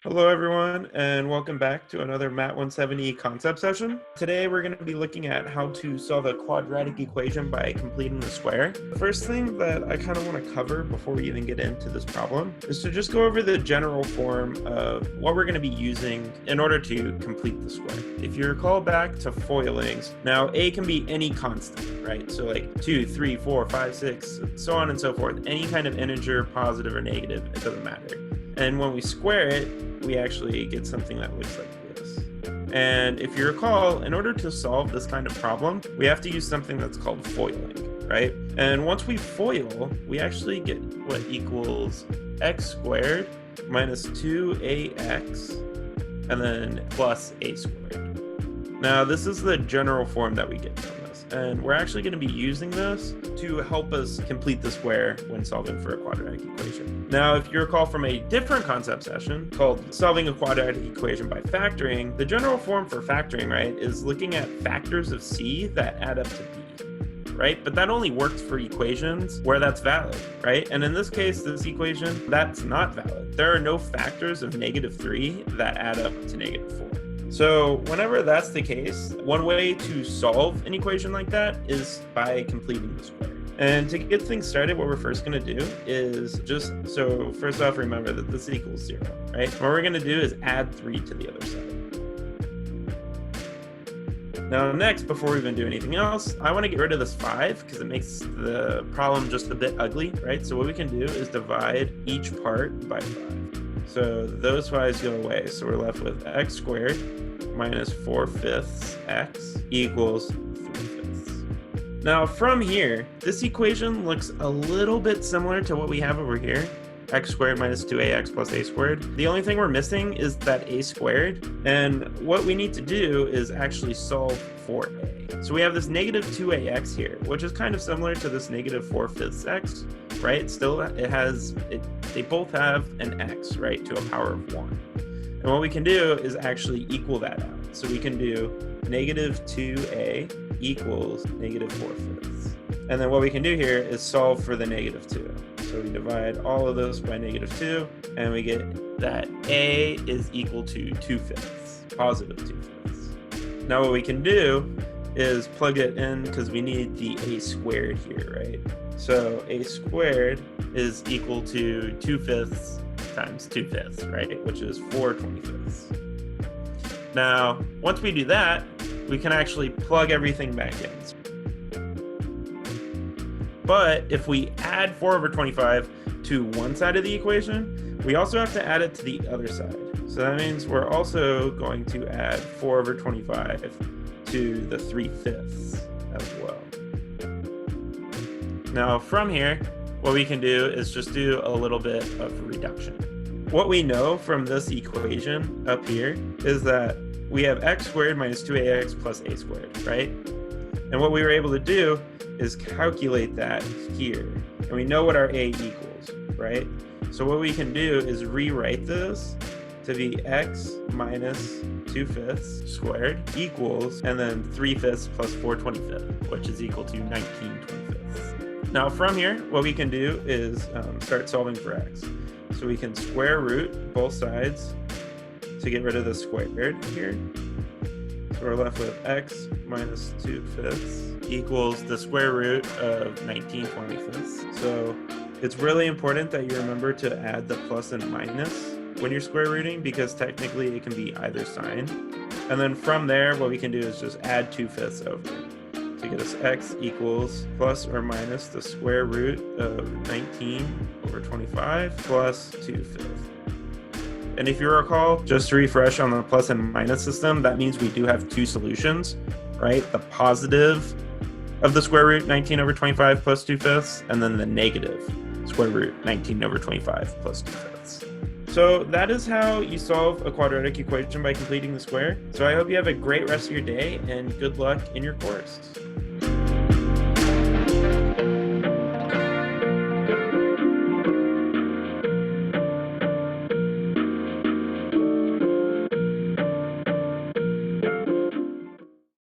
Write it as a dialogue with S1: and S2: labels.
S1: Hello everyone, and welcome back to another Mat 170 concept session. Today we're going to be looking at how to solve a quadratic equation by completing the square. The first thing that I kind of want to cover before we even get into this problem is to just go over the general form of what we're going to be using in order to complete the square. If you recall back to FOILings, now a can be any constant, right? So like 2, 3, 4, 5, 6, so on and so forth. Any kind of integer, positive or negative, it doesn't matter. And when we square it, we actually get something that looks like this. And if you recall, in order to solve this kind of problem, we have to use something that's called foiling, right? And once we FOIL, we actually get what equals x squared minus 2ax and then plus a squared. Now, this is the general form that we get from this. And we're actually going to be using this to help us complete the square when solving for a quadratic equation. Now, if you recall from a different concept session called solving a quadratic equation by factoring, the general form for factoring, right, is looking at factors of c that add up to b, right? But that only works for equations where that's valid, right? And in this case, this equation, that's not valid. There are no factors of -3 that add up to -4. So whenever that's the case, one way to solve an equation like that is by completing the square. And to get things started, what we're first going to do is so first off, remember that this equals 0, right? What we're going to do is add 3 to the other side. Now next, before we even do anything else, I want to get rid of this 5 because it makes the problem just a bit ugly, right? So what we can do is divide each part by 5. So those 5's go away. So we're left with x squared minus 4/5 x equals 3/5. Now from here, this equation looks a little bit similar to what we have over here. X squared minus 2ax plus a squared. The only thing we're missing is that a squared. And what we need to do is actually solve for a. So we have this -2ax here, which is kind of similar to this -4/5 x, right? Still, they both have an x, right, to a power of 1. And what we can do is actually equal that out. So we can do -2a equals -4/5. And then what we can do here is solve for the -2. So we divide all of those by -2, and we get that a is equal to 2/5, positive 2/5. Now what we can do is plug it in because we need the a squared here, right? So a squared is equal to 2/5 times 2/5, right? Which is 4/25. Now, once we do that, we can actually plug everything back in. But if we add 4/25 to one side of the equation, we also have to add it to the other side. So that means we're also going to add 4/25 to the 3/5 as well. Now from here, what we can do is just do a little bit of reduction. What we know from this equation up here is that we have x squared minus 2ax plus a squared, right? And what we were able to do is calculate that here. And we know what our a equals, right? So what we can do is rewrite this to be x minus 2/5 squared equals, and then 3/5 plus 4/25, which is equal to 19/25. Now from here, what we can do is start solving for x. So we can square root both sides to get rid of the squared here. So we're left with x minus 2/5 equals the square root of 19/25. So it's really important that you remember to add the plus and minus when you're square rooting, because technically it can be either sign. And then from there, what we can do is just add 2/5 over to get us x equals plus or minus the square root of 19/25 plus 2/5. And if you recall, just to refresh on the plus and minus system, that means we do have two solutions, right? The positive of the square root 19/25 plus 2/5, and then the negative square root 19/25 plus 2/5. So that is how you solve a quadratic equation by completing the square. So I hope you have a great rest of your day and good luck in your course.